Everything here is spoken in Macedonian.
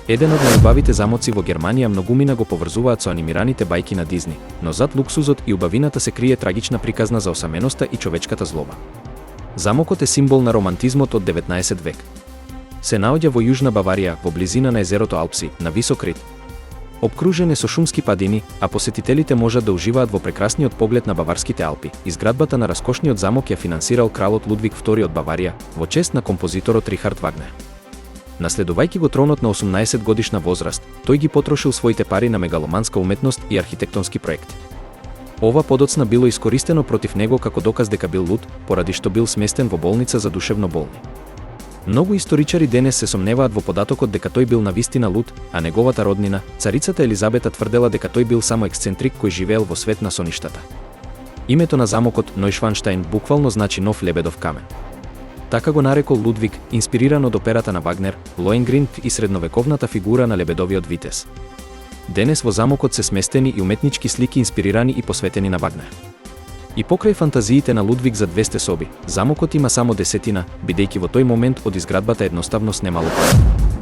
Еден од најубавите замоци во Германија многумина го поврзуваат со анимираните бајки на Дизни, но зад луксузот и убавината се крие трагична приказна за осаменоста и човечката злоба. Замокот е символ на романтизмот од 19 век. Се наоѓа во јужна Баварија, во близина на езерото Алпси, на висок рид. Обкружен е со шумски падини, а посетителите можат да уживаат во прекрасниот поглед на Баварските Алпи. Изградбата на раскошниот замок ја финансирал кралот Лудвиг II од Баварија, во чест на композиторот Рихард Вагнер. Наследувајќи го тронот на 18 годишна возраст, тој ги потрошил своите пари на мегаломанска уметност и архитектонски проекти. Ова подоцна било искористено против него како доказ дека бил луд, поради што бил сместен во болница за душевно болни. Многу историчари денес се сомневаат во податокот дека тој бил навистина луд, а неговата роднина, царицата Елизабета, тврдела дека тој бил само ексцентрик кој живеел во свет на соништата. Името на замокот Нойшванштајн буквално значи нов лебедов камен. Така го нарекол Лудвиг, инспириран од операта на Вагнер, Лоенгрин и средновековната фигура на лебедовиот витез. Денес во замокот се сместени и уметнички слики инспирирани и посветени на Вагнер. И покрај фантазиите на Лудвиг за 200 соби, замокот има само 10, бидејќи во тој момент од изградбата едноставно снемало пари.